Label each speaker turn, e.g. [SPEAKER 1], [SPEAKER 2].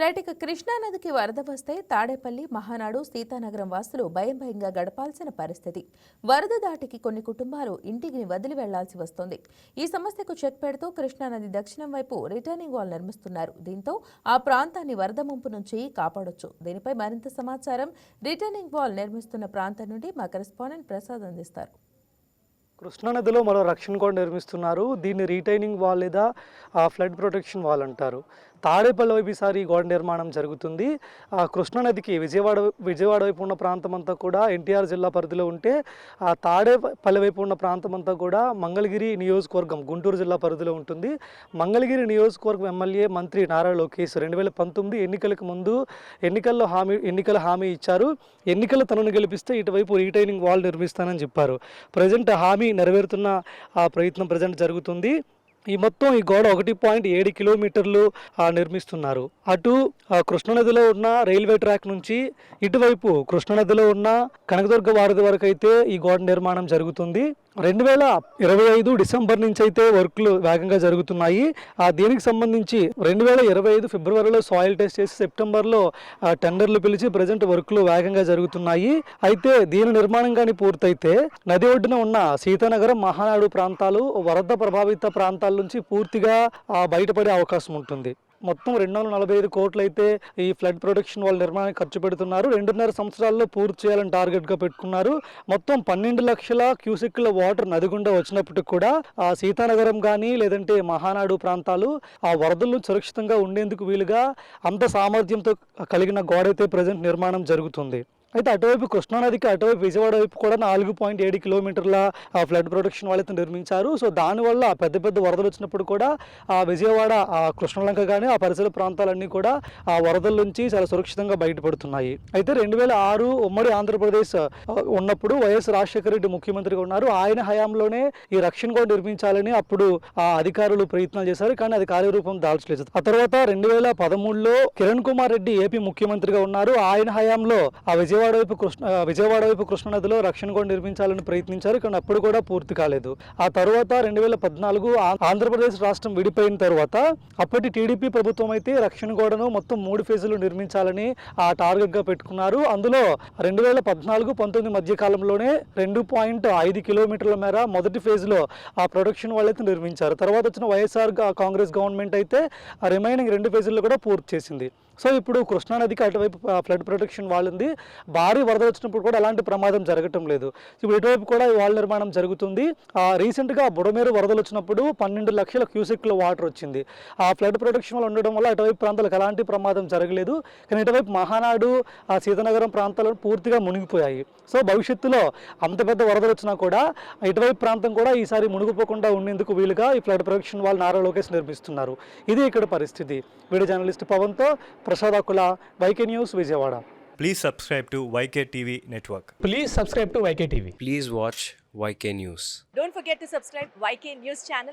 [SPEAKER 1] Right, ఇక కృష్ణానదికి వరద వస్తే తాడేపల్లి, మహానాడు, సీతానగరం వాసులు భయంగా గడపాల్సిన పరిస్థితి. వరద దాటికి కొన్ని కుటుంబాలు ఇంటిని వదిలి వెళ్లాల్సి వస్తోంది. ఈ సమస్యకు చెక్ పెడుతూ కృష్ణానది దక్షిణం వైపు రిటర్నింగ్ వాల్ నిర్మిస్తున్నారు. దీంతో ఆ ప్రాంతాన్ని వరద ముంపు నుంచి కాపాడొచ్చు. దీనిపై మరింత సమాచారం రిటర్నింగ్ వాల్ నిర్మిస్తున్న ప్రాంతం నుండి మా కరెస్పాండెంట్ ప్రసాద్ అందిస్తారు.
[SPEAKER 2] కృష్ణానదిలో మరో రక్షణ కూడా నిర్మిస్తున్నారు. దీన్ని రీటైనింగ్ వాల్ లేదా ఫ్లడ్ ప్రొటెక్షన్ వాల్ అంటారు. తాడేపల్లి వైపు ఈసారి గోడ నిర్మాణం జరుగుతుంది. కృష్ణానదికి విజయవాడ వైపు ఉన్న ప్రాంతం అంతా కూడా ఎన్టీఆర్ జిల్లా పరిధిలో ఉంటే, ఆ తాడేపల్లి వైపు ఉన్న ప్రాంతం అంతా కూడా మంగళగిరి నియోజకవర్గం గుంటూరు జిల్లా పరిధిలో ఉంటుంది. మంగళగిరి నియోజకవర్గం ఎమ్మెల్యే మంత్రి నారా లోకేష్ 2019 ఎన్నికలకు ముందు ఎన్నికల హామీ ఇచ్చారు. ఎన్నికల తనను గెలిపిస్తే ఇటువైపు రీటైనింగ్ వాల్ నిర్మిస్తానని చెప్పారు. ప్రజెంట్ హామీ నెరవేరుతున్న ప్రయత్నం ప్రజెంట్ జరుగుతుంది. ఈ గోడ 1.7 కిలోమీటర్లు నిర్మిస్తున్నారు. అటు కృష్ణానదిలో ఉన్న రైల్వే ట్రాక్ నుంచి ఇటువైపు కృష్ణానదిలో ఉన్న కనకదుర్గ వారధి వరకు అయితే ఈ గోడ నిర్మాణం జరుగుతుంది. 2025 డిసెంబర్ నుంచి అయితే వర్క్లు వేగంగా జరుగుతున్నాయి. దీనికి సంబంధించి 2025 ఫిబ్రవరిలో సాయిల్ టెస్ట్ చేసి సెప్టెంబర్లో టెండర్లు పిలిచి ప్రజెంట్ వర్క్లు వేగంగా జరుగుతున్నాయి. అయితే దీని నిర్మాణం కానీ పూర్తయితే నది ఒడ్డున ఉన్న సీతానగరం, మహానాడు ప్రాంతాలు వరద ప్రభావిత ప్రాంతాల నుంచి పూర్తిగా బయటపడే అవకాశం ఉంటుంది. మొత్తం 245 కోట్లు అయితే ఈ ఫ్లడ్ ప్రొటెక్షన్ వాల్ నిర్మాణానికి ఖర్చు పెడుతున్నారు. 2.5 సంవత్సరాల్లో పూర్తి చేయాలని టార్గెట్గా పెట్టుకున్నారు. మొత్తం 12 లక్షల క్యూసెక్ల వాటర్ నది గుండా వచ్చినప్పటికి కూడా సీతానగరం కానీ లేదంటే మహానాడు ప్రాంతాలు ఆ వరదలు సురక్షితంగా ఉండేందుకు వీలుగా అంత సామర్థ్యంతో కలిగిన గోడ అయితే ప్రజెంట్ నిర్మాణం జరుగుతుంది. అయితే అటువైపు కృష్ణానదికి అటువైపు విజయవాడ వైపు కూడా 4.7 కిలోమీటర్ల ఫ్లడ్ ప్రొటెక్షన్ వాళ్ళైతే నిర్మించారు. సో దానివల్ల పెద్ద వరదలు వచ్చినప్పుడు కూడా విజయవాడ కృష్ణలంక కానీ ఆ పరిసర ప్రాంతాలన్నీ కూడా ఆ వరదల నుంచి చాలా సురక్షితంగా బయటపడుతున్నాయి. అయితే 2006 ఉమ్మడి ఆంధ్రప్రదేశ్ ఉన్నప్పుడు వైఎస్ రాజశేఖర రెడ్డి ముఖ్యమంత్రిగా ఉన్నారు. ఆయన హయాంలోనే ఈ రక్షణ కూడా నిర్మించాలని అప్పుడు అధికారులు ప్రయత్నాలు చేశారు, కానీ అది కార్యరూపం దాల్చలేదు. ఆ తర్వాత 2013లో కిరణ్ కుమార్ రెడ్డి ఏపీ ముఖ్యమంత్రిగా ఉన్నారు. ఆయన హయాంలో విజయవాడ వైపు కృష్ణానదిలో రక్షణ గోడ నిర్మించాలని ప్రయత్నించారు, కానీ అప్పుడు కూడా పూర్తి కాలేదు. ఆ తర్వాత 2014 ఆంధ్రప్రదేశ్ రాష్ట్రం విడిపోయిన తర్వాత అప్పటి టీడీపీ ప్రభుత్వం అయితే రక్షణ గోడను మొత్తం 3 ఫేజులు నిర్మించాలని టార్గెట్ గా పెట్టుకున్నారు. అందులో 2014-19 మధ్య కాలంలోనే 2.5 కిలోమీటర్ల మేర మొదటి ఫేజ్లో ఆ ప్రొటెక్షన్ వాళ్ళైతే నిర్మించారు. తర్వాత వచ్చిన వైఎస్ఆర్ కాంగ్రెస్ గవర్నమెంట్ అయితే రిమైనింగ్ 2 ఫేజుల్లో కూడా పూర్తి చేసింది. సో ఇప్పుడు కృష్ణానదికి అటువైపు ఫ్లడ్ ప్రొటెక్షన్ వాల్ ఉంది. భారీ వరద వచ్చినప్పుడు కూడా ఎలాంటి ప్రమాదం జరగటం లేదు. ఇప్పుడు ఇటువైపు కూడా ఈ వాల్ నిర్మాణం జరుగుతుంది. రీసెంట్గా బుడమేరు వరదలు వచ్చినప్పుడు 12 లక్షల క్యూసెక్ల వాటర్ వచ్చింది. ఆ ఫ్లడ్ ప్రొటెక్షన్ వాల్ ఉండడం వల్ల అటువైపు ప్రాంతాలకు ఎలాంటి ప్రమాదం జరగలేదు. కానీ ఇటువైపు మహానాడు, సీతానగరం ప్రాంతాలు పూర్తిగా మునిగిపోయాయి. సో భవిష్యత్తులో అంత పెద్ద వరదలు వచ్చినా కూడా ఇటువైపు ప్రాంతం కూడా ఈసారి మునిగిపోకుండా ఉండేందుకు వీలుగా ఈ flood protection wall Nara Lokesh నిర్మిస్తున్నారు. ఇది ఇక్కడ పరిస్థితి. వీడియో జర్నలిస్ట్ పవన్తో Prasad Akula, YK news, Vijayawada.
[SPEAKER 3] Please subscribe to YK TV network.
[SPEAKER 4] Please subscribe to YK TV.
[SPEAKER 5] Please watch YK News.
[SPEAKER 6] Don't forget to subscribe YK News channel.